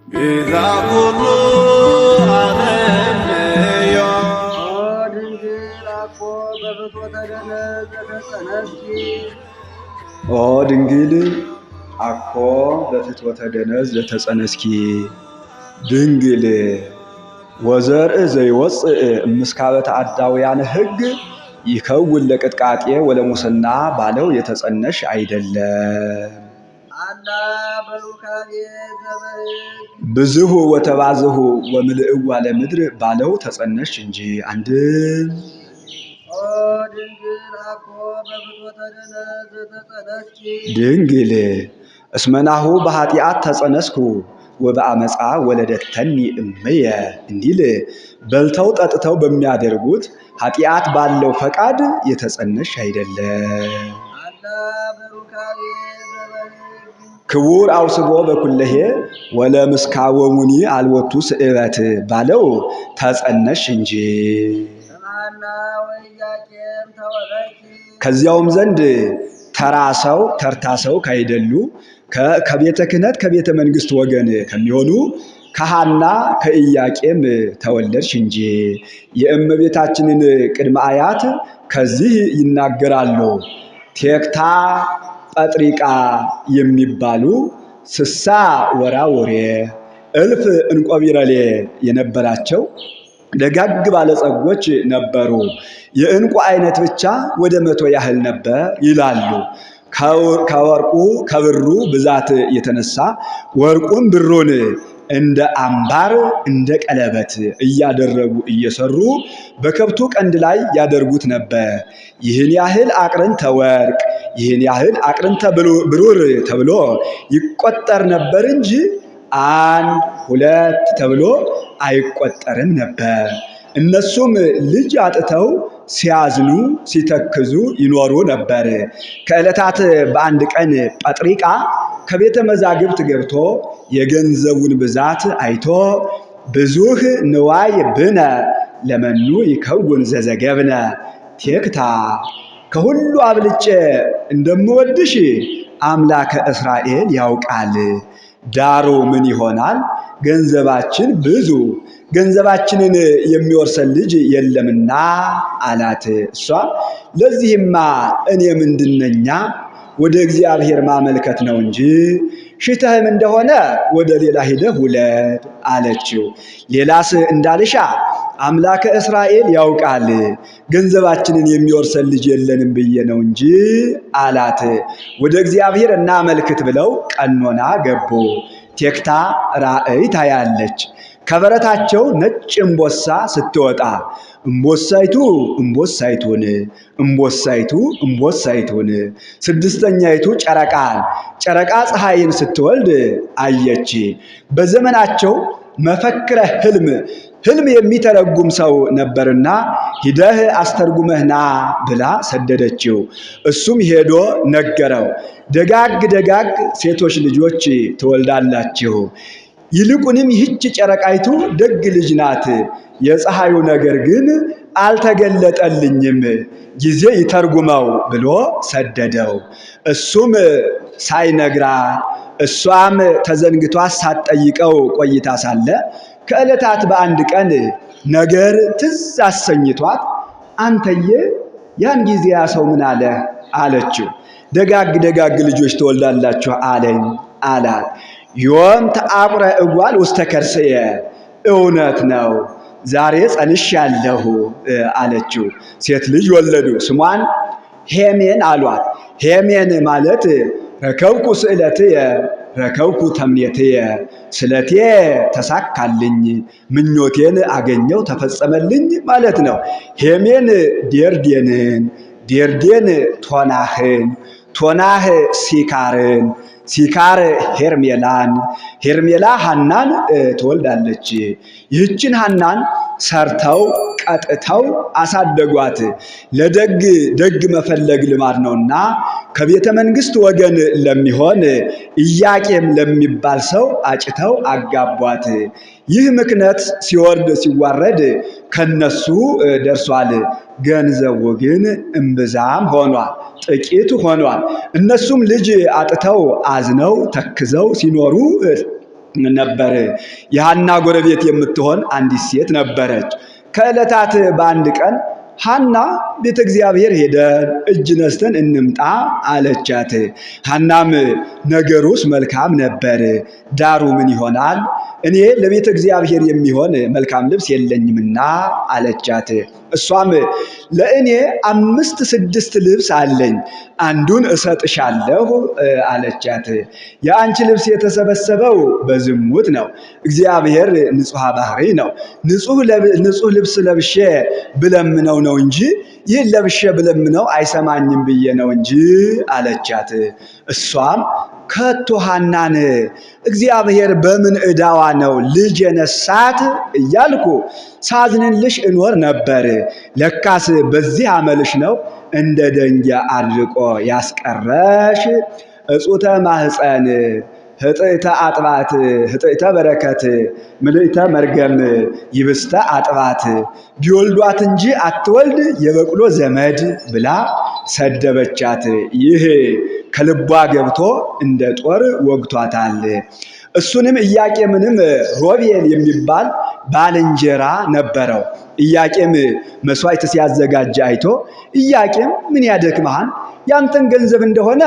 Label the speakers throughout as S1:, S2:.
S1: ቤዛ ኩሉ ዓለም እዮ
S2: ድንግል አኮ በፍትወተ ደነዝ ዘተጸነስኪ
S3: ኦ ድንግል አኮ በፍትወተ ደነዝ ዘተጸነስኪ ድንግል ወዘርእ ዘይወፅእ እምስካበ ተአዳውያን ሕግ ይከውን ለቅጥቃጤ ወለሙስና ባለው የተጸነሽ አይደለም።
S2: አላ በሩካቤ ዘበሕግ
S3: ብዙሁ ወተባዝሁ ወምልእዋ ለምድር ባለው ተጸነሽ እንጂ። አንድም
S2: ኦ ድንግል አኮ በፍትወተ ደነዝ ዘተጸነስኪ
S3: ድንግል እስመናሁ በኃጢአት ተጸነስኩ ወበአመፃ ወለደተኒ እምየ እንዲል በልተው ጠጥተው በሚያደርጉት ኃጢአት ባለው ፈቃድ የተጸነሽ አይደለም።
S2: አላ በሩካቤ ዘበሕግ
S3: ክቡር አውስቦ በኩለሄ ወለምስካወሙኒ አልወቱ ስእበት ባለው ተጸነሽ እንጂ።
S2: ሰማና ወኢያቄም ተወለድኪ
S3: ከዚያውም ዘንድ ተራ ሰው ተርታ ሰው ካይደሉ ከቤተ ክህነት ከቤተ መንግስት ወገን ከሚሆኑ ከሐና ከኢያቄም ተወለድሽ እንጂ። የእመቤታችንን ቅድመ አያት ከዚህ ይናገራሉ። ቴክታ ጰጥሪቃ የሚባሉ ስሳ ወራውሬ እልፍ እንቆቢረሌ የነበራቸው ደጋግ ባለጸጎች ነበሩ። የእንቁ አይነት ብቻ ወደ 100 ያህል ነበር ይላሉ። ከወርቁ ከብሩ ብዛት የተነሳ ወርቁን ብሩን እንደ አምባር እንደ ቀለበት እያደረጉ እየሰሩ በከብቱ ቀንድ ላይ ያደርጉት ነበር። ይህን ያህል አቅርንተ ወርቅ ይህን ያህል አቅርንተ ብሩር ተብሎ ይቆጠር ነበር እንጂ 1 2 ተብሎ አይቆጠርም ነበር። እነሱም ልጅ አጥተው ሲያዝኑ ሲተክዙ ይኖሩ ነበር። ከዕለታት በአንድ ቀን ጰጥሪቃ ከቤተ መዛግብት ገብቶ የገንዘቡን ብዛት አይቶ ብዙህ ንዋይ ብነ ለመኑ ይከውን ዘዘገብነ ቴክታ ከሁሉ አብልጬ እንደምወድሽ አምላከ እስራኤል ያውቃል። ዳሩ ምን ይሆናል? ገንዘባችን ብዙ ገንዘባችንን የሚወርሰን ልጅ የለምና አላት። እሷ ለዚህማ እኔ ምንድነኛ? ወደ እግዚአብሔር ማመልከት ነው እንጂ ሽተህም እንደሆነ ወደ ሌላ ሂደህ ውለድ አለችው። ሌላስ እንዳልሻ አምላከ እስራኤል ያውቃል፣ ገንዘባችንን የሚወርሰን ልጅ የለንም ብዬ ነው እንጂ አላት። ወደ እግዚአብሔር እናመልክት ብለው ቀኖና ገቡ። ቴክታ ራእይ ታያለች። ከበረታቸው ነጭ እምቦሳ ስትወጣ እምቦሳይቱ እምቦሳይቱን እምቦሳይቱ እምቦሳይቱን ስድስተኛይቱ ጨረቃ ፀሐይን ስትወልድ አየች። በዘመናቸው መፈክረ ሕልም የሚተረጉም ሰው ነበርና ሂደህ አስተርጉመህና ብላ ሰደደችው። እሱም ሄዶ ነገረው። ደጋግ ሴቶች ልጆች ትወልዳላችሁ፣ ይልቁንም ይህች ጨረቃይቱ ደግ ልጅ ናት። የፀሐዩ ነገር ግን አልተገለጠልኝም፣ ጊዜ ይተርጉመው ብሎ ሰደደው። እሱም ሳይነግራት እሷም ተዘንግቷት ሳትጠይቀው ቆይታ ሳለ ከዕለታት በአንድ ቀን ነገር ትዝ አሰኝቷት አንተዬ ያን ጊዜ ያ ሰው ምን አለ አለችው። ደጋግ ልጆች ትወልዳላችሁ አለኝ አላት። ዮም ተአቁረ እጓል ውስተ ከርስየ እውነት ነው ዛሬ ጸንሻለሁ አለችው። ሴት ልጅ ወለዱ። ስሟን ሄሜን አሏት። ሄሜን ማለት ረከብኩ ስእለትየ ረከብኩ ተምኔትየ፣ ስለቴ ተሳካልኝ ምኞቴን አገኘው ተፈጸመልኝ ማለት ነው። ሄሜን ዴርዴንን፣ ዴርዴን ቶናህን፣ ቶናህ ሲካርን፣ ሲካር ሄርሜላን፣ ሄርሜላ ሐናን ትወልዳለች። ይህችን ሐናን ሰርተው ቀጥተው አሳደጓት። ለደግ መፈለግ ልማድ ነውና ከቤተ መንግስት ወገን ለሚሆን ኢያቄም ለሚባል ሰው አጭተው አጋቧት። ይህ ምክንያት ሲወርድ ሲዋረድ ከነሱ ደርሷል። ገንዘቡ ግን እምብዛም ሆኗል፣ ጥቂት ሆኗል። እነሱም ልጅ አጥተው አዝነው ተክዘው ሲኖሩ ነበር። የሐና ጎረቤት የምትሆን አንዲት ሴት ነበረች። ከዕለታት በአንድ ቀን ሐና ቤተ እግዚአብሔር ሄደን እጅ ነስተን እንምጣ አለቻት። ሐናም ነገሩስ መልካም ነበር፣ ዳሩ ምን ይሆናል? እኔ ለቤተ እግዚአብሔር የሚሆን መልካም ልብስ የለኝምና አለቻት። እሷም ለእኔ 5 6 ልብስ አለኝ፣ አንዱን እሰጥሻለሁ አለቻት። የአንቺ ልብስ የተሰበሰበው በዝሙት ነው፣ እግዚአብሔር ንጹሐ ባህሪ ነው። ንጹሕ ልብስ ለብሼ ብለምነው ነው እንጂ ይህን ለብሼ ብለምነው አይሰማኝም ብዬ ነው እንጂ አለቻት። እሷም ከቶ ሐናን እግዚአብሔር በምን ዕዳዋ ነው ልጅ የነሳት እያልኩ ሳዝንልሽ እኖር ነበር። ለካስ በዚህ አመልሽ ነው እንደ ደንጊያ አድርቆ ያስቀረሽ። እጹተ ማህፀን ህጥእተ አጥባት ህጥእተ በረከት ምልዕተ መርገም ይብስተ አጥባት ቢወልዷት እንጂ አትወልድ የበቅሎ ዘመድ ብላ ሰደበቻት። ይህ ከልቧ ገብቶ እንደ ጦር ወግቷታል። እሱንም ኢያቄምንም ሮቤል የሚባል ባልንጀራ ነበረው። ኢያቄም መስዋዕት ሲያዘጋጅ አይቶ ኢያቄም ምን ያደክመሃል? ያንተን ገንዘብ እንደሆነ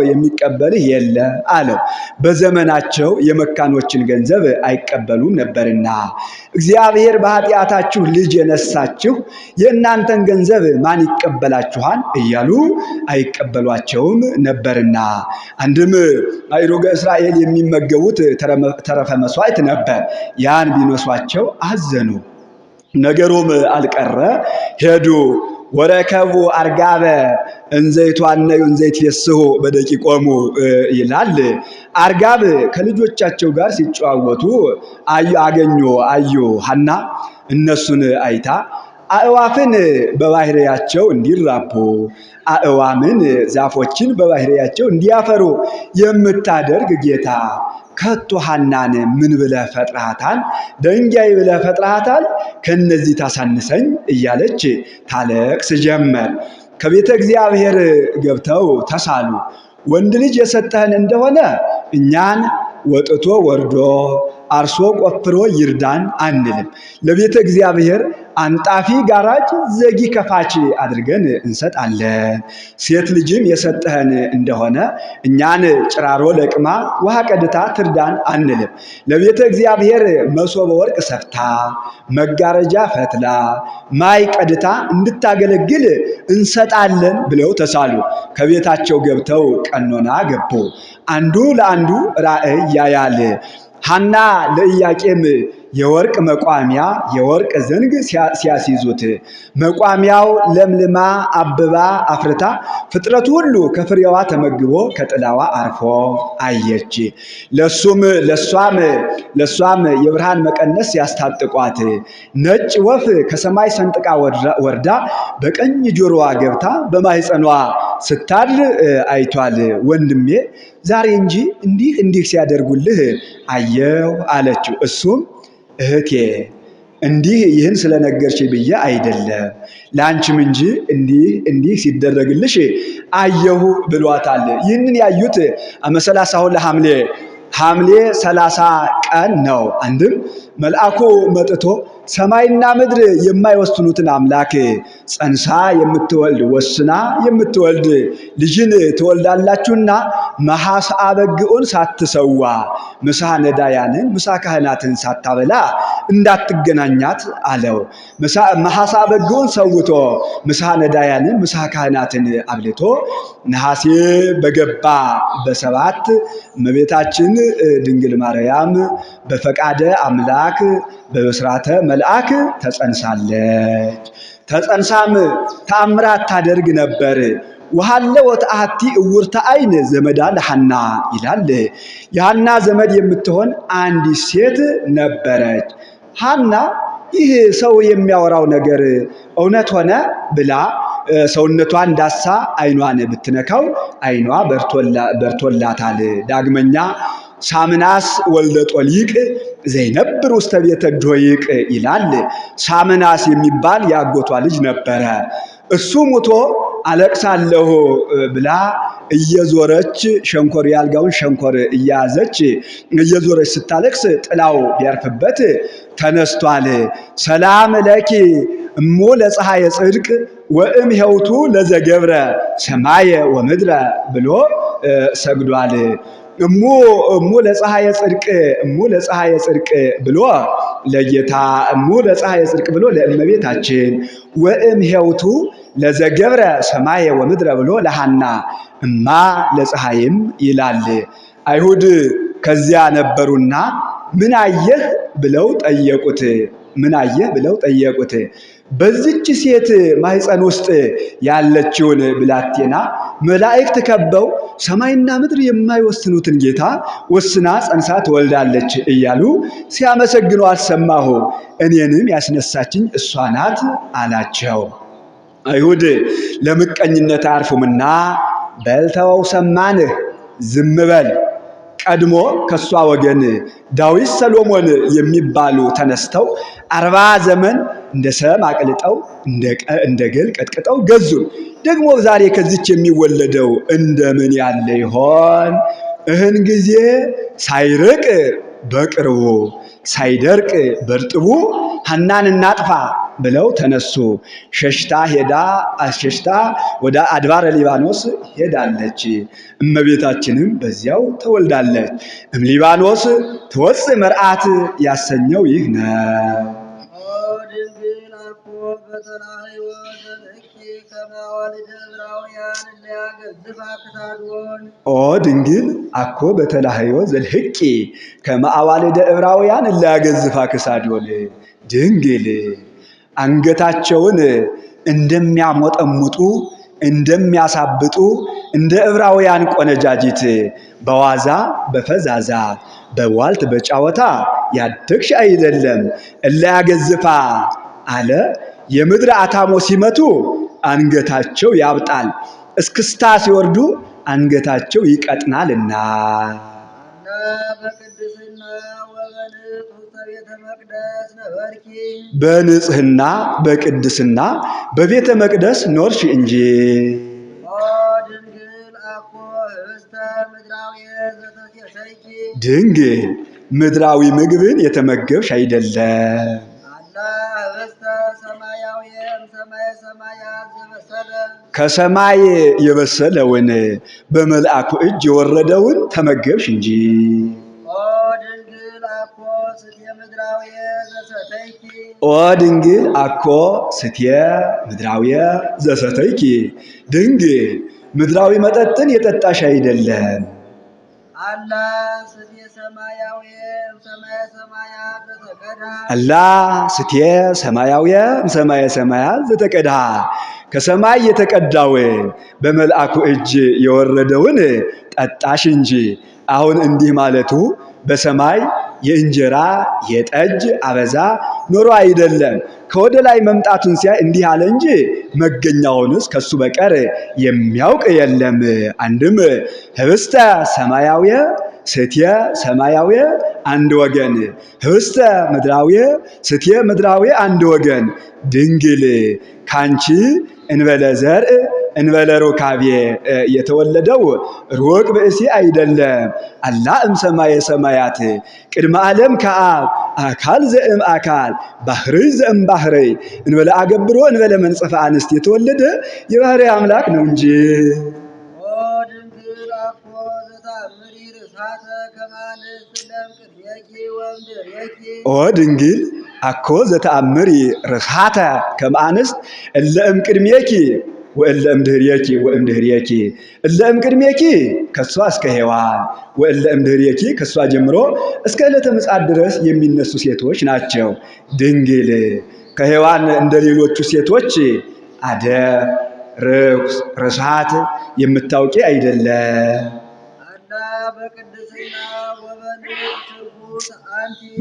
S3: የሚቀበልህ የለ አለው። በዘመናቸው የመካኖችን ገንዘብ አይቀበሉም ነበርና እግዚአብሔር በኃጢአታችሁ ልጅ የነሳችሁ የእናንተን ገንዘብ ማን ይቀበላችኋል እያሉ አይቀበሏቸውም ነበርና። አንድም አይሩገ እስራኤል የሚመገቡት ተረፈ መስዋዕት ነበር። ያን ቢነሷቸው አዘኑ። ነገሩም አልቀረ ሄዱ። ወረከቡ አርጋበ እንዘይቷነዩ እንዘይትየስሑ በደቂቆሙ ይላል። አርጋብ ከልጆቻቸው ጋር ሲጨዋወቱ አዩ። ሐና እነሱን አይታ አእዋፍን በባህሪያቸው እንዲራቡ አእዋምን ዛፎችን በባህሪያቸው እንዲያፈሩ የምታደርግ ጌታ ከቶ ሐናን ምን ብለህ ፈጥረሃታል? ድንጋይ ብለህ ፈጥረሃታል? ከነዚህ ታሳንሰኝ እያለች ታለቅስ ጀመር። ከቤተ እግዚአብሔር ገብተው ተሳሉ። ወንድ ልጅ የሰጠህን እንደሆነ እኛን ወጥቶ ወርዶ አርሶ ቆፍሮ ይርዳን አንልም። ለቤተ እግዚአብሔር አንጣፊ ጋራጅ ዘጊ ከፋች አድርገን እንሰጣለን። ሴት ልጅም የሰጠህን እንደሆነ እኛን ጭራሮ ለቅማ ውሃ ቀድታ ትርዳን አንልም። ለቤተ እግዚአብሔር መሶበ ወርቅ ሰፍታ መጋረጃ ፈትላ ማይ ቀድታ እንድታገለግል እንሰጣለን ብለው ተሳሉ። ከቤታቸው ገብተው ቀኖና ገቡ። አንዱ ለአንዱ ራእይ ያያል። ሐና ለኢያቄም የወርቅ መቋሚያ የወርቅ ዘንግ ሲያስይዙት መቋሚያው ለምልማ አብባ አፍርታ ፍጥረት ሁሉ ከፍሬዋ ተመግቦ ከጥላዋ አርፎ አየች። ለሷም የብርሃን መቀነስ ያስታጥቋት ነጭ ወፍ ከሰማይ ሰንጥቃ ወርዳ በቀኝ ጆሮዋ ገብታ በማህፀኗ ስታድር አይቷል። ወንድሜ ዛሬ እንጂ እንዲህ ሲያደርጉልህ አየው አለችው። እሱም እህቴ ይህን ስለነገርሽ ብዬ አይደለም ለአንቺም እንጂ እንዲህ ሲደረግልሽ አየሁ ብሏታል። ይህንን ያዩት አመሰላሳሁ ለሐምሌ 30 ቀን ነው። አንድም መልአኩ መጥቶ ሰማይና ምድር የማይወስኑትን አምላክ ጸንሳ የምትወልድ ወስና የምትወልድ ልጅን ትወልዳላችሁና መሐሳ በግዑን ሳትሰዋ ምሳ ነዳያንን ምሳ ካህናትን ሳታበላ እንዳትገናኛት አለው። መሐሳ በግዑን ሰውቶ ምሳ ነዳያንን ምሳ ካህናትን አብልቶ ነሐሴ በገባ በ7 እመቤታችን ድንግል ማርያም በፈቃደ አምላክ በብስራተ መልአክ ተጸንሳለች። ተጸንሳም ተአምራት ታደርግ ነበር። ወሃለ ወተአቲ እውርተ አይን ዘመዳ ለሐና ይላል። የሐና ዘመድ የምትሆን አንዲት ሴት ነበረች። ሐና ይህ ሰው የሚያወራው ነገር እውነት ሆነ ብላ ሰውነቷን ዳሳ አይኗን ብትነካው አይኗ በርቶላታል። ዳግመኛ ሳምናስ ወልደ ጦሊቅ ዘይነብር ውስተ ቤተ ዶይቅ ይላል። ሳምናስ የሚባል የአጎቷ ልጅ ነበረ። እሱ ሙቶ አለቅሳለሁ ብላ እየዞረች ሸንኮር ያልጋውን ሸንኮር እያያዘች እየዞረች ስታለቅስ ጥላው ቢያርፍበት ተነስቷል። ሰላም ለኪ እሙ ለፀሐየ ጽድቅ ወእም ሄውቱ ለዘገብረ ሰማየ ወምድረ ብሎ ሰግዷል። እሙ ለፀሐየ ጽድቅ እሙ ለፀሐየ ጽድቅ ብሎ ለጌታ እሙ ለፀሐየ ጽድቅ ብሎ ለእመቤታችን ወእም ሄውቱ ለዘገብረ ሰማየ ወምድረ ብሎ ለሐና እማ ለፀሐይም ይላል። አይሁድ ከዚያ ነበሩና ምን አየህ ብለው ጠየቁት። ምን አየህ ብለው ጠየቁት። በዚች ሴት ማህፀን ውስጥ ያለችውን ብላቴና መላእክት ከበው ሰማይና ምድር የማይወስኑትን ጌታ ወስና ጸንሳ ትወልዳለች እያሉ ሲያመሰግኗት ሰማሁ። እኔንም ያስነሳችኝ እሷ ናት አላቸው። አይሁድ ለምቀኝነት አያርፉምና በልተው ሰማንህ ዝም በል። ቀድሞ ከሷ ወገን ዳዊት ሰሎሞን የሚባሉ ተነስተው 40 ዘመን እንደ ሰም አቅልጠው እንደ ገል ቀጥቅጠው ገዙን። ደግሞ ዛሬ ከዚች የሚወለደው እንደምን ያለ ይሆን? እህን ጊዜ ሳይርቅ በቅርቡ ሳይደርቅ በርጥቡ ሐናን እናጥፋ ብለው ተነሱ። ሸሽታ ወደ አድባረ ሊባኖስ ሄዳለች። እመቤታችንም በዚያው ተወልዳለች። እምሊባኖስ ትወፅእ መርዓት ያሰኘው ይህ ነው። ኦ ድንግል አኮ በተላህዮ ዘልሕቂ ከመ አዋልደ ዕብራውያን እለያገዝፋ ክሳዶን። ድንግል አንገታቸውን እንደሚያሞጠሙጡ እንደሚያሳብጡ እንደ ዕብራውያን ቆነጃጅት በዋዛ በፈዛዛ በዋልት በጫወታ ያደግሽ አይደለም። እለያገዝፋ አለ የምድር አታሞ ሲመቱ አንገታቸው ያብጣል፣ እስክስታ ሲወርዱ አንገታቸው ይቀጥናልና። በንጽህና በቅድስና በቤተ መቅደስ ኖርሽ እንጂ። ድንግል ምድራዊ ምግብን የተመገብሽ አይደለም። ከሰማይ የበሰለውን በመልአኩ እጅ የወረደውን ተመገብሽ እንጂ። ኦ ድንግል አኮ ስትየ ምድራውየ ዘሰተይኪ። ድንግል ምድራዊ መጠጥን የጠጣሽ አይደለም። አላ ስትየ ሰማያውየ እምሰማየ ሰማያት ዘተቀድሃ። ከሰማይ የተቀዳውን በመልአኩ እጅ የወረደውን ጠጣሽ እንጂ። አሁን እንዲህ ማለቱ በሰማይ የእንጀራ የጠጅ አበዛ ኖሮ አይደለም። ከወደ ላይ መምጣቱን ሲያይ እንዲህ አለ እንጂ መገኛውንስ ከሱ በቀር የሚያውቅ የለም። አንድም ህብስተ ሰማያውየ ስትየ ሰማያውየ አንድ ወገን፣ ህብስተ ምድራውየ ስትየ ምድራውየ አንድ ወገን። ድንግል ካንቺ እንበለ ዘርእ እንበለ ሩካቤ የተወለደው ሩቅ ብእሲ አይደለም። አላ እምሰማየ ሰማያት ቅድመ ዓለም ከአብ አካል ዘእም አካል ባህርይ ዘእም ባህርይ እንበለ አገብሮ እንበለ መንጸፈ አንስት የተወለደ የባህርይ አምላክ ነው እንጂ። ኦ ድንግል አኮ ዘተአምሪ ርኻተ ከመ አንስት እለ እምቅድሜኪ ወእለ እምድኅሬኪ ወእምድኅሬኪ። እለ እምቅድሜኪ ከሷ እስከ ሔዋን ወእለ እምድኅሬኪ ከሷ ጀምሮ እስከ ዕለተ ምጽአት ድረስ የሚነሱ ሴቶች ናቸው። ድንግል ከሔዋን እንደ ሌሎቹ ሴቶች አደብ፣ ርኩስ፣ ርሳት የምታውቂ አይደለም።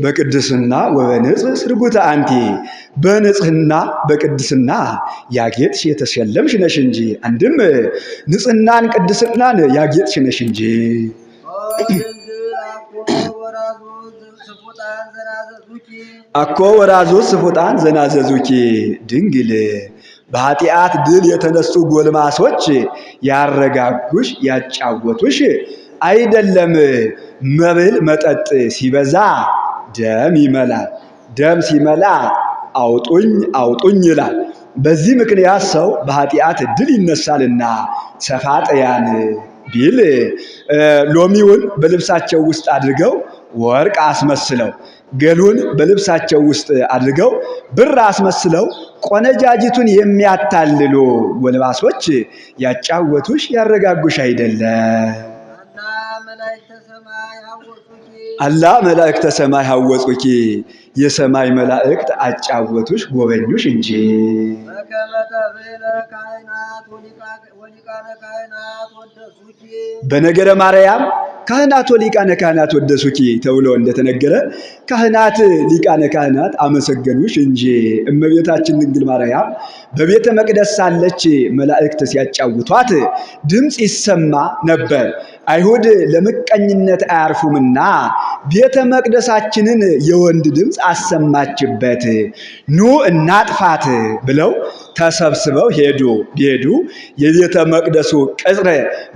S3: በቅድስና ወበንጽሕ ስርጉተ አንቲ። በንጽህና በቅድስና ያጌጥሽ የተሸለምሽ ነሽ እንጂ። አንድም ንጽህናን ቅድስናን ያጌጥሽ ነሽ እንጂ። አኮ ወራዙ ስፉጣን ዘናዘዙኪ። ድንግል በኃጢአት ድል የተነሱ ጎልማሶች ያረጋጉሽ ያጫወቱሽ አይደለም። መብል መጠጥ ሲበዛ ደም ይመላል፣ ደም ሲመላ አውጡኝ አውጡኝ ይላል። በዚህ ምክንያት ሰው በኃጢአት ድል ይነሳልና ሰፋጥያን ቢል ሎሚውን በልብሳቸው ውስጥ አድርገው ወርቅ አስመስለው ገሉን በልብሳቸው ውስጥ አድርገው ብር አስመስለው ቆነጃጅቱን የሚያታልሉ ጎልማሶች ያጫወቱሽ ያረጋጉሽ አይደለም። አላ መላእክተ ሰማይ ሀወጹኪ የሰማይ መላእክት አጫወቱሽ ጎበኙሽ እንጂ። በነገረ ማርያም ካህናት ወሊቃነ ካህናት ወደሱኪ ተብሎ እንደተነገረ ካህናት ሊቃነ ካህናት አመሰገኑሽ እንጂ። እመቤታችን ድንግል ማርያም በቤተ መቅደስ ሳለች መላእክት ሲያጫውቷት ድምፅ ይሰማ ነበር። አይሁድ ለምቀኝነት አያርፉምና ቤተ መቅደሳችንን የወንድ ድምፅ አሰማችበት፣ ኑ እናጥፋት ብለው ተሰብስበው ሄዱ። ቢሄዱ የቤተ መቅደሱ ቅጽር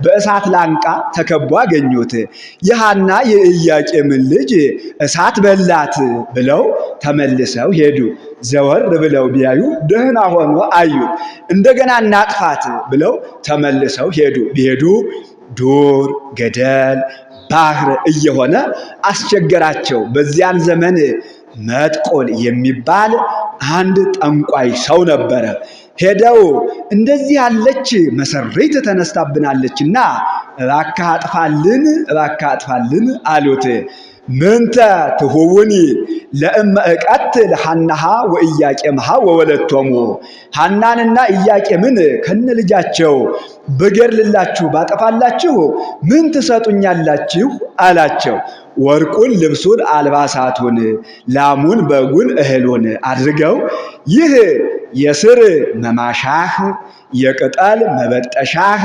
S3: በእሳት ላንቃ ተከቦ አገኙት። የሐና የኢያቄምን ልጅ እሳት በላት ብለው ተመልሰው ሄዱ። ዘወር ብለው ቢያዩ ደህና ሆኖ አዩት። እንደገና እናጥፋት ብለው ተመልሰው ሄዱ። ቢሄዱ ዱር ገደል ባህር እየሆነ አስቸገራቸው። በዚያን ዘመን መጥቆል የሚባል አንድ ጠንቋይ ሰው ነበረ። ሄደው እንደዚህ ያለች መሰሪት ተነስታብናለችና እባክህ አጥፋልን፣ እባክህ አጥፋልን አሉት። ምንተ ትሁውኒ ለእመ እቀትል ሐናሃ ወኢያቄምሃ ወወለቶሙ፣ ሐናንና ኢያቄምን ከነልጃቸው ብገድልላችሁ ባጠፋላችሁ ምን ትሰጡኛላችሁ አላቸው። ወርቁን ልብሱን አልባሳቱን ላሙን በጉን እህሉን አድርገው ይህ የስር መማሻህ የቅጠል መበጠሻህ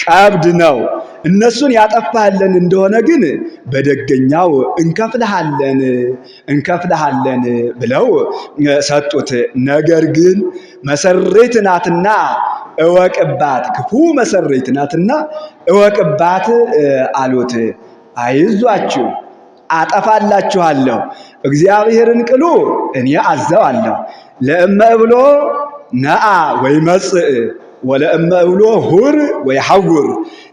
S3: ቀብድ ነው፣ እነሱን ያጠፋህልን እንደሆነ ግን በደገኛው እንከፍልሃለን ብለው ሰጡት። ነገር ግን መሰሬት ናትና እወቅባት፣ ክፉ መሰሬት ናትና እወቅባት አሉት። አይዟችሁ አጠፋላችኋለሁ፣ እግዚአብሔርን ቅሉ እኔ አዘዋለሁ። ለእመ እብሎ ነአ ወይ መጽእ ወለእመ እብሎ ሁር ወይ ሐውር፣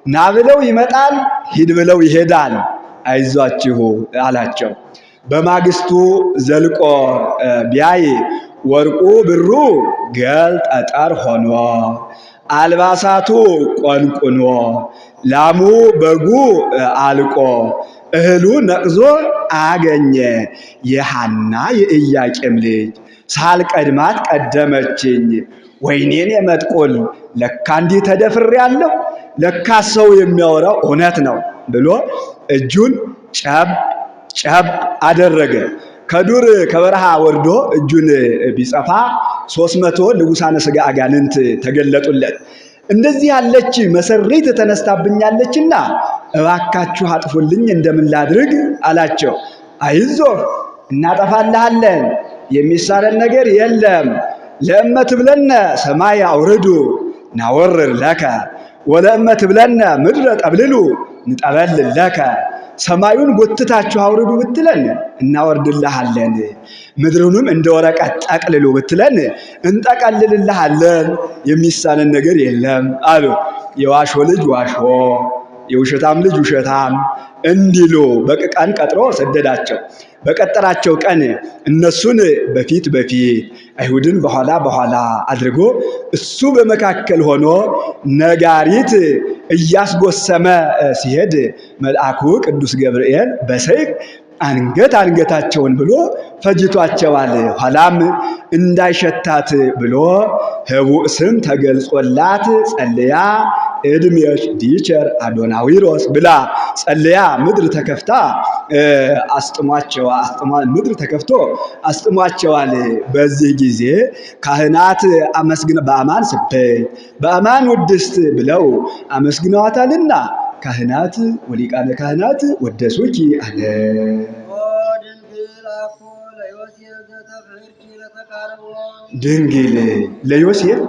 S3: ና ብለው ይመጣል፣ ሂድ ብለው ይሄዳል። አይዟችሁ አላቸው። በማግስቱ ዘልቆ ቢያይ ወርቁ ብሩ ገል ጠጠር ሆኖ አልባሳቱ ቆንቁኖ ላሙ በጉ አልቆ እህሉ ነቅዞ አገኘ። የሐና የኢያቄም ልጅ ሳልቀድማት ቀደመችኝ። ወይኔን የመጥቆል ለካ እንዲህ ተደፍሬያለሁ፣ ለካ ሰው የሚያወራው እውነት ነው ብሎ እጁን ጨብ አደረገ። ከዱር ከበረሃ ወርዶ እጁን ቢጸፋ 300 ልጉሳነ ሥጋ አጋንንት ተገለጡለት። እንደዚህ ያለች መሰሪት ተነስታብኛለችና እባካችሁ አጥፉልኝ፣ እንደምን ላድርግ አላቸው። አይዞህ እናጠፋልሃለን፣ የሚሳለን ነገር የለም። ለእመ ትብለነ ሰማይ አውርዱ ናወርር ለከ ወለእመ ትብለነ ምድረ ጠብልሉ ንጠበልል ለከ፣ ሰማዩን ጎትታችሁ አውርዱ ብትለን እናወርድልሃለን፣ ምድሩንም እንደ ወረቀት ጠቅልሉ ብትለን እንጠቀልልልሃለን፣ የሚሳነን ነገር የለም አሉ። የዋሾ ልጅ ዋሾ የውሸታም ልጅ ውሸታም እንዲሉ በቀን ቀጥሮ ሰደዳቸው። በቀጠራቸው ቀን እነሱን በፊት አይሁድን በኋላ አድርጎ እሱ በመካከል ሆኖ ነጋሪት እያስጎሰመ ሲሄድ መልአኩ ቅዱስ ገብርኤል በሰይፍ አንገታቸውን ብሎ ፈጅቷቸዋል። ኋላም እንዳይሸታት ብሎ ህቡዕ ስም ተገልጾላት ጸልያ እድሜሽ ዲቸር አዶናዊሮስ ብላ ጸልያ ምድር ተከፍታ ምድር ተከፍቶ አስጥሟቸዋል። በዚህ ጊዜ ካህናት በአማን ስብሕት በአማን ውድስት ብለው አመስግነዋታልና ካህናት ወሊቃነ ካህናት ወደሱኪ አለ።
S2: ለተቃርቦ
S3: ድንግል ለዮሴፍ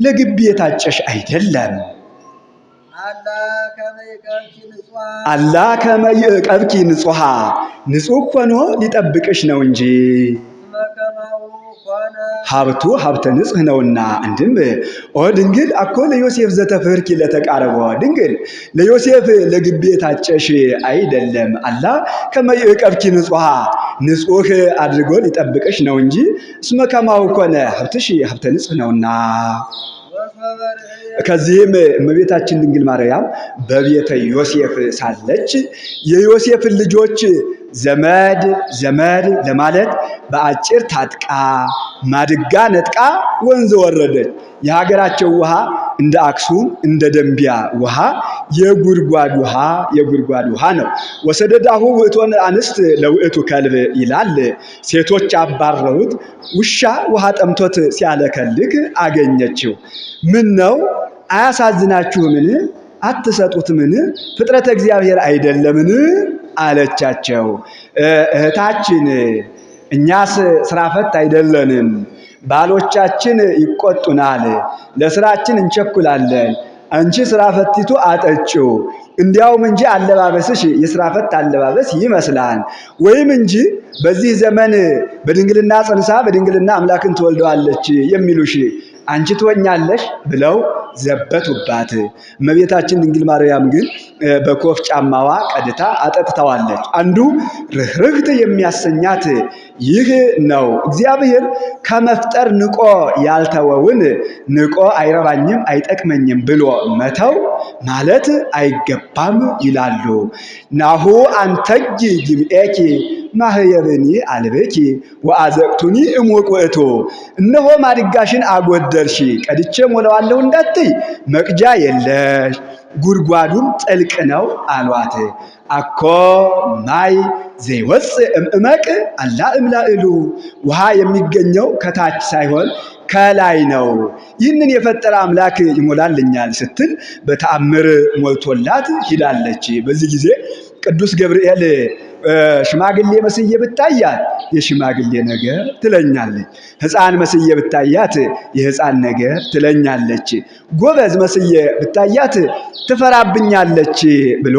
S3: ለግቢ የታጨሽ አይደለም። አላ ከመ ይዕቀብኪ ንጹሐ ንጹሕ ሆኖ ሊጠብቅሽ ነው እንጂ ሀብቱ ሀብተ ንጽሕ ነውና። አንድም ኦ ድንግል አኮ ለዮሴፍ ዘተፍህርኪ ለተቃረቦ ድንግል ለዮሴፍ ለግቢ የታጨሽ አይደለም። አላ ከመ ይዕቀብኪ ንጹሐ ንጹሕ አድርጎ ሊጠብቅሽ ነው እንጂ እስመ ከማሁ ኮነ ሀብትሽ ሀብተ ንጽሕ ነውና። ከዚህም እመቤታችን ድንግል ማርያም በቤተ ዮሴፍ ሳለች የዮሴፍን ልጆች ዘመድ ዘመድ ለማለት በአጭር ታጥቃ ማድጋ ነጥቃ ወንዝ ወረደች። የሀገራቸው ውሃ እንደ አክሱም እንደ ደንቢያ ውሃ የጉድጓድ ውሃ ነው። ወሰደዳሁ ውእቶን አንስት ለውእቱ ከልብ ይላል። ሴቶች አባረውት ውሻ ውሃ ጠምቶት ሲያለከልክ አገኘችው። ምን ነው አያሳዝናችሁምን? አትሰጡትምን? ፍጥረተ እግዚአብሔር አይደለምን? አለቻቸው። እህታችን እኛስ ስራ ፈት አይደለንም። ባሎቻችን ይቆጡናል፣ ለስራችን እንቸኩላለን። አንቺ ስራ ፈቲቱ አጠጪው እንዲያውም እንጂ አለባበስሽ የስራ ፈት አለባበስ ይመስላል። ወይም እንጂ በዚህ ዘመን በድንግልና ጸንሳ በድንግልና አምላክን ትወልደዋለች የሚሉሽ አንቺ ትወኛለሽ ብለው ዘበቱባት። እመቤታችን ድንግል ማርያም ግን በኮፍ ጫማዋ ቀድታ አጠጥተዋለች። አንዱ ርኅርህት የሚያሰኛት ይህ ነው። እግዚአብሔር ከመፍጠር ንቆ ያልተወውን ንቆ አይረባኝም አይጠቅመኝም ብሎ መተው ማለት አይገባም ይላሉ። ናሁ አንተጅ ጅምኤኪ ማህየብኒ አልቤኪ ወአዘቅቱኒ እሙቅ ውእቱ። እነሆ ማድጋሽን አጎደልሽ ቀድቼ ሞላዋለሁ እንዳትይ መቅጃ የለሽ ጉድጓዱም ጥልቅ ነው አሏት። አኮ ማይ ዘይወፅእ እምዕመቅ አላ እምላእሉ። ውሃ የሚገኘው ከታች ሳይሆን ከላይ ነው። ይህንን የፈጠረ አምላክ ይሞላልኛል ስትል በተአምር ሞልቶላት ሂዳለች። በዚህ ጊዜ ቅዱስ ገብርኤል ሽማግሌ መስዬ ብታያት የሽማግሌ ነገር ትለኛለች፣ ሕፃን መስዬ ብታያት የሕፃን ነገር ትለኛለች፣ ጎበዝ መስዬ ብታያት ትፈራብኛለች ብሎ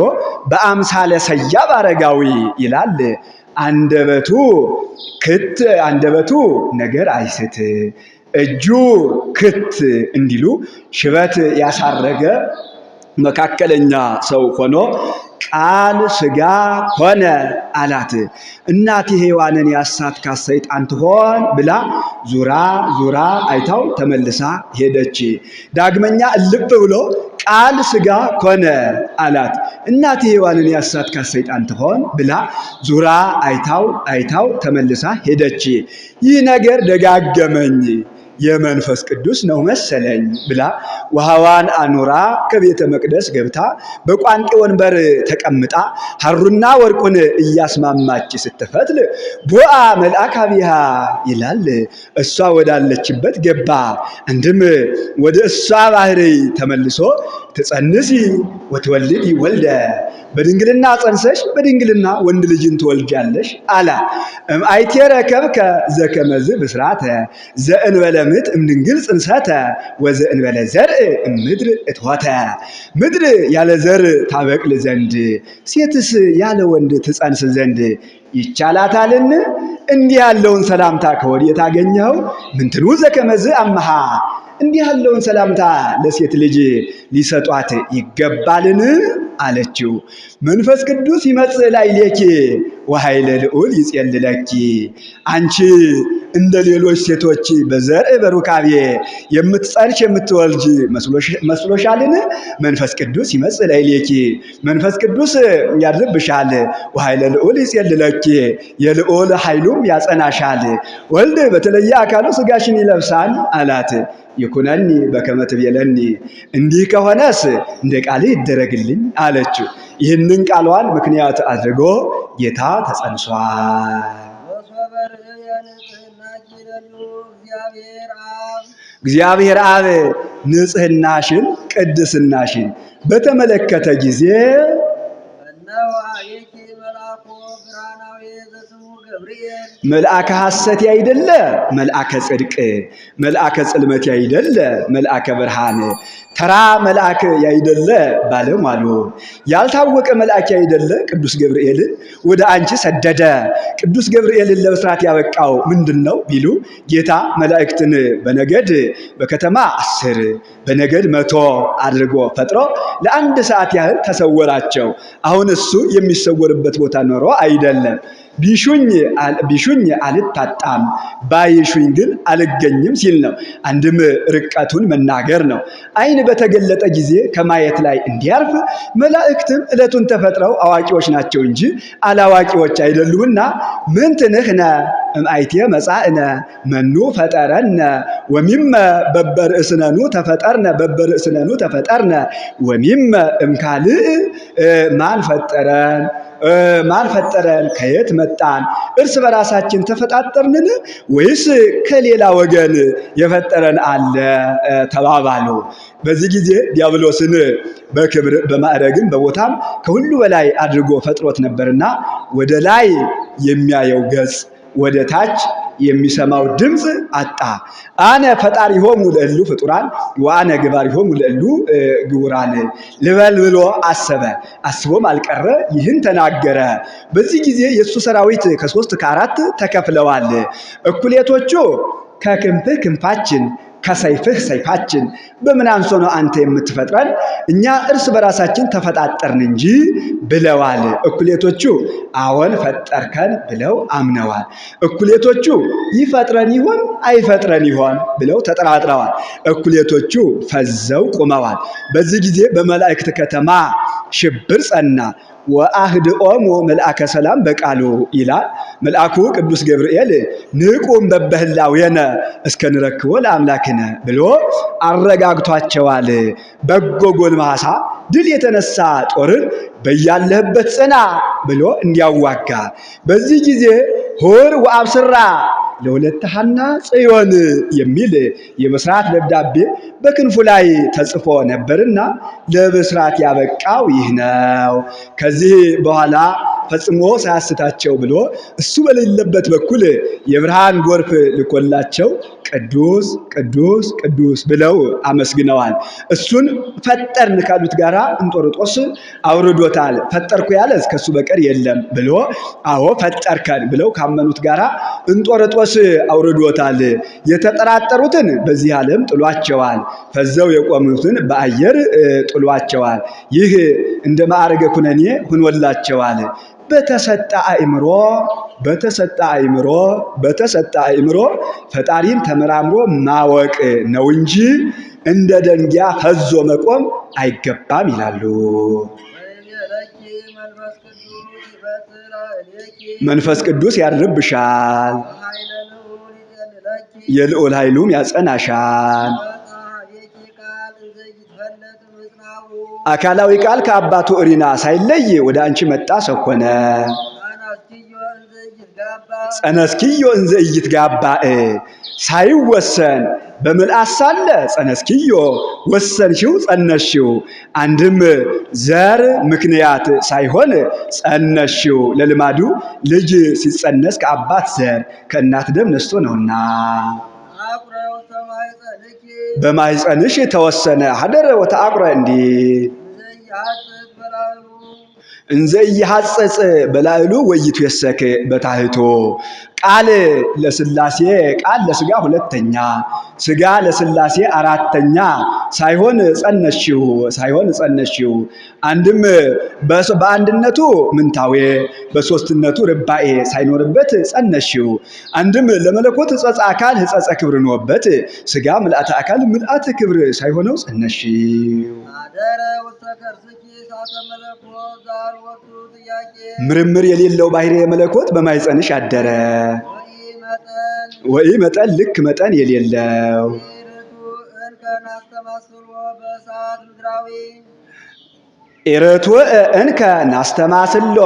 S3: በአምሳለ ሰያብ አረጋዊ ይላል። አንደበቱ ነገር አይስት እጁ ክት እንዲሉ ሽበት ያሳረገ መካከለኛ ሰው ሆኖ ቃል ሥጋ ሆነ አላት። እናቴ ሔዋንን ያሳትካት ሰይጣን ትሆን ብላ ዙራ አይታው ተመልሳ ሄደች። ዳግመኛ እልፍ ብሎ ቃል ሥጋ ሆነ አላት። እናቴ ሔዋንን ያሳትካት ሰይጣን ትሆን ብላ ዙራ አይታው ተመልሳ ሄደች። ይህ ነገር ደጋገመኝ የመንፈስ ቅዱስ ነው መሰለኝ ብላ ውሃዋን አኑራ ከቤተ መቅደስ ገብታ በቋንጤ ወንበር ተቀምጣ ሐሩና ወርቁን እያስማማች ስትፈትል ቦአ መልአክ አብሃ ይላል። እሷ ወዳለችበት ገባ። አንድም ወደ እሷ ባህሪ ተመልሶ ትጸንሲ ወትወልድ ወልደ፣ በድንግልና ጸንሰሽ በድንግልና ወንድ ልጅን ትወልጃለሽ አላ። እምአይቴ ረከብከ ዘከመዝ ብስራተ ዘእንበለ ምጥ እምድንግል ጽንሰተ ወዘእንበለ ዘርእ እምድር እትሆተ። ምድር ያለ ዘር ታበቅል ዘንድ ሴትስ ያለ ወንድ ትጸንስ ዘንድ ይቻላታልን? እንዲህ ያለውን ሰላምታ ከወዴት አገኘኸው? ምንትኑ ዘከመዝ አምሃ። እንዲህ ያለውን ሰላምታ ለሴት ልጅ ሊሰጧት ይገባልን? አለችው። መንፈስ ቅዱስ ይመጽእ ላዕሌኪ ወኃይለ ልዑል ይጼልለኪ። አንቺ እንደ ሌሎች ሴቶች በዘርእ በሩካቤ የምትጸንሽ የምትወልጅ መስሎሻልን? መንፈስ ቅዱስ ይመጽእ ላዕሌኪ፣ መንፈስ ቅዱስ ያድርብሻል። ወኃይለ ልዑል ይጼልለኪ፣ የልዑል ኃይሉም ያጸናሻል። ወልድ በተለየ አካሉ ሥጋሽን ይለብሳል አላት። ይኩነኒ በከመ ትቤለኒ፣ እንዲህ ከሆነስ እንደ ቃልህ ይደረግልኝ አለችው። ይህንን ቃሏን ምክንያት አድርጎ ጌታ ተጸንሷል። እግዚአብሔር አብ ንጽሕናሽን ቅድስናሽን በተመለከተ ጊዜ
S2: እነሆ አየኪ መልአኩ ብርሃናዊ ዘስሙ
S3: መልአከ ሐሰት ያይደለ መልአከ ጽድቅ መልአከ ጽልመት ያይደለ መልአከ ብርሃን ተራ መልአክ ያይደለ ባለሟሉ ያልታወቀ መልአክ ያይደለ ቅዱስ ገብርኤል ወደ አንቺ ሰደደ። ቅዱስ ገብርኤልን ለብስራት ያበቃው ምንድነው ቢሉ ጌታ መላእክትን በነገድ በከተማ 10 በነገድ 100 አድርጎ ፈጥሮ ለአንድ ሰዓት ያህል ተሰወራቸው። አሁን እሱ የሚሰወርበት ቦታ ኖሮ አይደለም። ቢሹኝ አልታጣም ባይሹኝ ግን አልገኝም ሲል ነው። አንድም ርቀቱን መናገር ነው። ዓይን በተገለጠ ጊዜ ከማየት ላይ እንዲያርፍ መላእክትም ዕለቱን ተፈጥረው አዋቂዎች ናቸው እንጂ አላዋቂዎች አይደሉምና ምንትንህነ እምአይቴ መጻእነ መኑ ፈጠረነ ወሚመ በበርእስነኑ ተፈጠርነ በበርእስነኑ ተፈጠርነ ወሚመ እምካልእ ማን ፈጠረን ከየት መጣን እርስ በራሳችን ተፈጣጠርንን ወይስ ከሌላ ወገን የፈጠረን አለ ተባባሉ። በዚህ ጊዜ ዲያብሎስን በክብር በማዕረግም በቦታም ከሁሉ በላይ አድርጎ ፈጥሮት ነበርና ወደ ላይ የሚያየው ገጽ ወደ ታች የሚሰማው ድምፅ አጣ። አነ ፈጣሪሆሙ ለእሉ ፍጡራን ወአነ ገባሪሆሙ ለእሉ ግቡራን ልበል ብሎ አሰበ። አስቦም አልቀረ ይህን ተናገረ። በዚህ ጊዜ የእሱ ሰራዊት ከ3 ከ4 ተከፍለዋል። እኩሌቶቹ ከክንፍህ ክንፋችን ከሰይፍህ ሰይፋችን በምን አንሶ ነው አንተ የምትፈጥረን? እኛ እርስ በራሳችን ተፈጣጠርን እንጂ ብለዋል። እኩሌቶቹ አዎን ፈጠርከን ብለው አምነዋል። እኩሌቶቹ ይፈጥረን ይሆን አይፈጥረን ይሆን ብለው ተጠራጥረዋል። እኩሌቶቹ ፈዘው ቆመዋል። በዚህ ጊዜ በመላእክት ከተማ ሽብር ጸና። ወአህድኦሙ መልአከ ሰላም በቃሉ ይላል። መልአኩ ቅዱስ ገብርኤል ንቁም በበህላዌነ እስከንረክቦ ለአምላክነ ብሎ አረጋግቷቸዋል። በጎ ጎልማሳ ድል የተነሳ ጦርን በያለህበት ጽና ብሎ እንዲያዋጋ። በዚህ ጊዜ ሆር ወአብስራ ለወለተ ሐና ጽዮን የሚል የብስራት ደብዳቤ በክንፉ ላይ ተጽፎ ነበርና ለብስራት ያበቃው ይህ ነው። ከዚህ በኋላ ፈጽሞ ሳያስታቸው ብሎ እሱ በሌለበት በኩል የብርሃን ጎርፍ ልኮላቸው ቅዱስ ቅዱስ ቅዱስ ብለው አመስግነዋል። እሱን ፈጠርን ካሉት ጋራ እንጦርጦስ አውርዶታል። ፈጠርኩ ያለ ከሱ በቀር የለም ብሎ አዎ ፈጠርከን ብለው ካመኑት ጋራ እንጦርጦስ አውርዶታል። የተጠራጠሩትን በዚህ ዓለም ጥሏቸዋል። ፈዘው የቆሙትን በአየር ጥሏቸዋል። ይህ እንደ ማዕረገ ኩነኔ ሆኖላቸዋል። በተሰጠ አእምሮ ፈጣሪን ተመራምሮ ማወቅ ነው እንጂ እንደ ደንጊያ ፈዞ መቆም አይገባም ይላሉ። መንፈስ ቅዱስ ያድርብሻል፣ የልዑል ኃይሉም ያጸናሻል። አካላዊ ቃል ከአባቱ እሪና ሳይለይ ወደ አንቺ መጣ ሰው ሆነ። ጸነስኪዮ እንዘ ኢይትጋባእ ሳይወሰን በምልአት ሳለ ጸነስኪዮ ወሰንሽው ጸነሽው። አንድም ዘር ምክንያት ሳይሆን ጸነሽው። ለልማዱ ልጅ ሲጸነስ ከአባት ዘር ከእናት ደም ነስቶ ነውና በማኅፀንሽ ተወሰነ ሀደረ ወተአቁረ እንዲል እንዘ ኢይሐጸጽ በላዕሉ ወይትዌሰክ በታሕቱ። ቃል ለሥላሴ ቃል ለሥጋ 2ኛ ሥጋ ለሥላሴ 4ኛ ሳይሆን ጸነሽው። አንድም በአንድነቱ ምንታዌ በሦስትነቱ ርባኤ ሳይኖርበት ጸነሽው። አንድም ለመለኮት ሕጸጸ አካል ሕጸጸ ክብር ኖበት ሥጋ ምልአተ አካል ምልአተ ክብር ሳይሆነው ጸነሽው። ምርምር የሌለው ባሕርየ መለኮት በማኅፀንሽ አደረ። ወይ መጠን ልክ መጠን የሌለው ኤረቶ እንከ ናስተማስሎ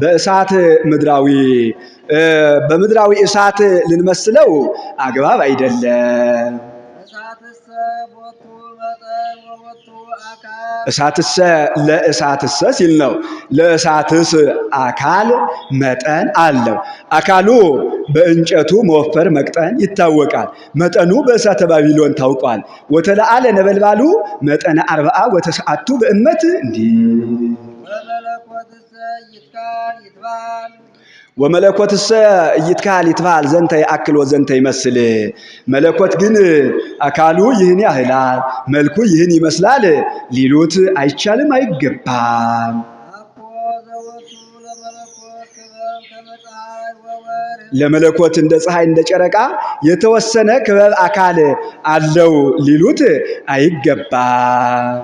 S3: በእሳት ምድራዊ በምድራዊ እሳት ልንመስለው አግባብ አይደለም። እሳትሰ ለእሳትሰ ሲል ነው። ለእሳትስ አካል መጠን አለው። አካሉ በእንጨቱ መወፈር መቅጠን ይታወቃል። መጠኑ በእሳተ ባቢሎን ታውቋል። ወተለአለ ነበልባሉ መጠነ 40 ወተሰዓቱ በእመት እንዲህ ወመለኮትሰ ይትካል ይትባል ዘንተ ያክል ወዘንተ ይመስል። መለኮት ግን አካሉ ይህን ያህላል መልኩ ይህን ይመስላል ሊሉት አይቻልም አይገባም። ለመለኮት እንደ ፀሐይ እንደ ጨረቃ የተወሰነ ክበብ አካል አለው ሊሉት አይገባም።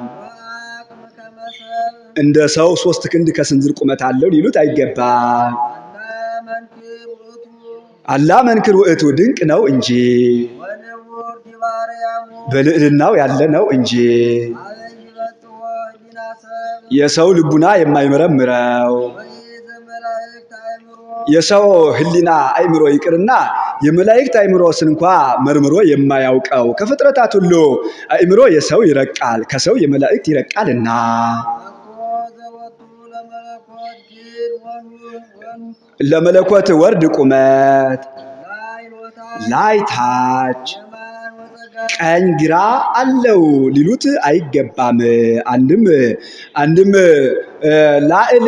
S3: እንደ ሰው 3 ክንድ ከስንዝር ቁመት አለው ሊሉት አይገባም። አላ መንክር ውእቱ ድንቅ ነው እንጂ በልዕልናው ያለ ነው እንጂ የሰው ልቡና የማይመረምረው የሰው ሕሊና አእምሮ ይቅርና የመላእክት አእምሮስ እንኳ መርምሮ የማያውቀው ከፍጥረታት ሁሉ አእምሮ የሰው ይረቃል ከሰው የመላእክት ይረቃልና። ለመለኮት ወርድ ቁመት ላይ ታች ቀኝ ግራ አለው ሊሉት አይገባም። አንድም ላዕል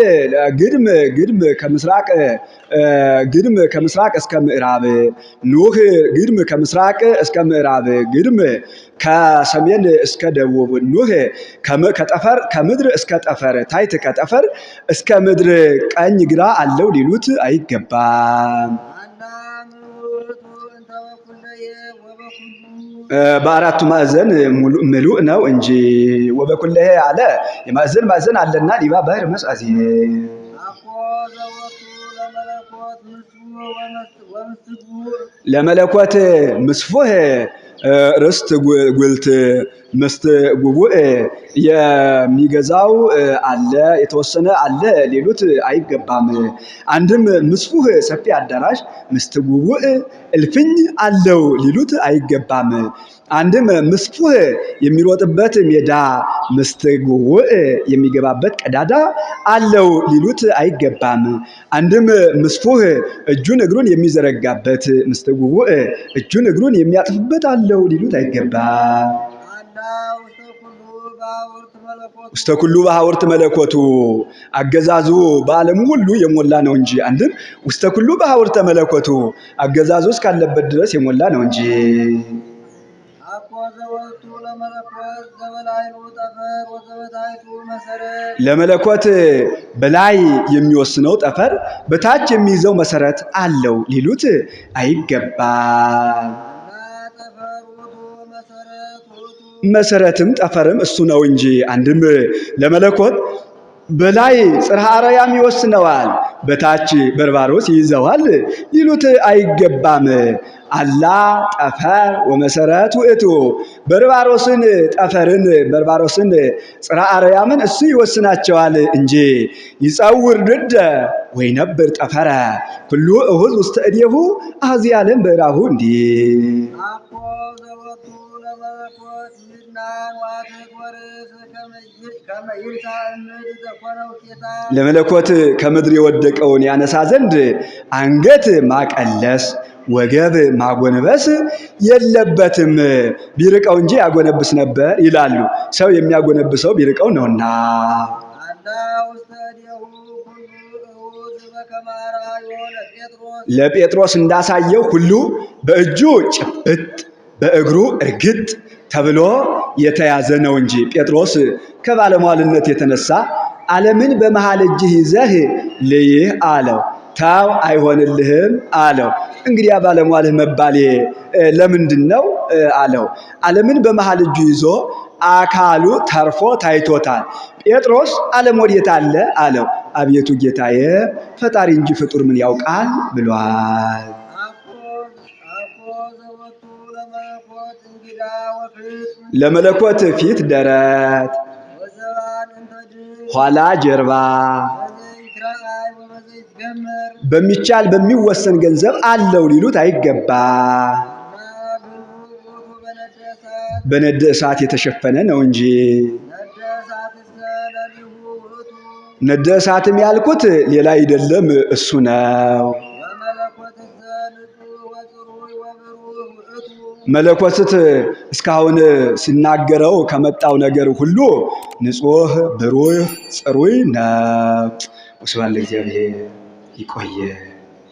S3: ግድም ከምስራቅ እስከ ምዕራብ ኑህ ግድም ከምስራቅ እስከ ምዕራብ ግድም ከሰሜን እስከ ደቡብ ኑህ ከጠፈር ከምድር እስከ ጠፈር ታይት ከጠፈር እስከ ምድር ቀኝ ግራ አለው ሊሉት አይገባም። በአራቱ ማዕዘን ምሉእ ነው እንጂ ወበኩለሄ አለ የማዕዘን አለና ሊባ ባህር መስአዚ ለመለኮት ምስፉህ ርስት ጉልት ምስት ጉቡእ የሚገዛው አለ የተወሰነ አለ ሊሉት አይገባም። አንድም ምስፉህ ሰፊ አዳራሽ ምስት ጉቡእ እልፍኝ አለው ሊሉት አይገባም። አንድም ምስፉህ የሚሮጥበት ሜዳ ምስት ጉቡእ የሚገባበት ቀዳዳ አለው ሊሉት አይገባም። አንድም ምስፉህ እጁን እግሩን የሚዘረጋበት ምስት ጉቡእ እጁን እግሩን የሚያጥፍበት አለው ሊሉት አይገባም። ውስተ ኩሉ በሐውርት መለኮቱ አገዛዙ በዓለም ሁሉ የሞላ ነው እንጂ። አንድም ውስተ ኩሉ በሐውርተ መለኮቱ አገዛዙ እስካለበት ድረስ የሞላ ነው እንጂ። ለመለኮት በላይ የሚወስነው ጠፈር በታች የሚይዘው መሰረት አለው ሊሉት አይገባም። መሰረትም ጠፈርም እሱ ነው እንጂ። አንድም ለመለኮት በላይ ጽርሐ አርያም ይወስነዋል በታች በርባሮስ ይይዘዋል ሊሉት አይገባም። አላ ጠፈር ወመሰረት ውእቱ በርባሮስን ጠፈርን በርባሮስን ጽርሐ አርያምን እሱ ይወስናቸዋል እንጂ። ይጸውር ድደ ወይነብር ጠፈረ ኩሉ እሁዝ ውስተ እዴሁ አዚ ዓለም በእራሁ እንዲህ ለመለኮት ከምድር የወደቀውን ያነሳ ዘንድ አንገት ማቀለስ ወገብ ማጎንበስ የለበትም። ቢርቀው እንጂ ያጎነብስ ነበር ይላሉ። ሰው የሚያጎነብሰው ቢርቀው ነውና። ለጴጥሮስ እንዳሳየው ሁሉ በእጁ ጭብጥ በእግሩ እርግጥ ተብሎ የተያዘ ነው እንጂ። ጴጥሮስ ከባለሟልነት የተነሳ ዓለምን በመሃል እጅህ ይዘህ ልይህ አለው። ታው አይሆንልህም አለው። እንግዲያ ባለሟልህ መባሌ ለምንድን ነው አለው። ዓለምን በመሃል እጁ ይዞ አካሉ ተርፎ ታይቶታል። ጴጥሮስ ዓለም ወዴት አለ አለው። አቤቱ ጌታዬ ፈጣሪ እንጂ ፍጡር ምን ያውቃል ብሏል። ለመለኮት ፊት ደረት ኋላ ጀርባ በሚቻል በሚወሰን ገንዘብ አለው ሊሉት አይገባ። በነደ እሳት የተሸፈነ ነው እንጂ ነደ እሳትም ያልኩት ሌላ አይደለም እሱ ነው። መለኮት እስካሁን ሲናገረው ከመጣው ነገር ሁሉ ንጹህ ብሩህ ጽሩይ ነው። ወስብሐት ለእግዚአብሔር። ይቆየ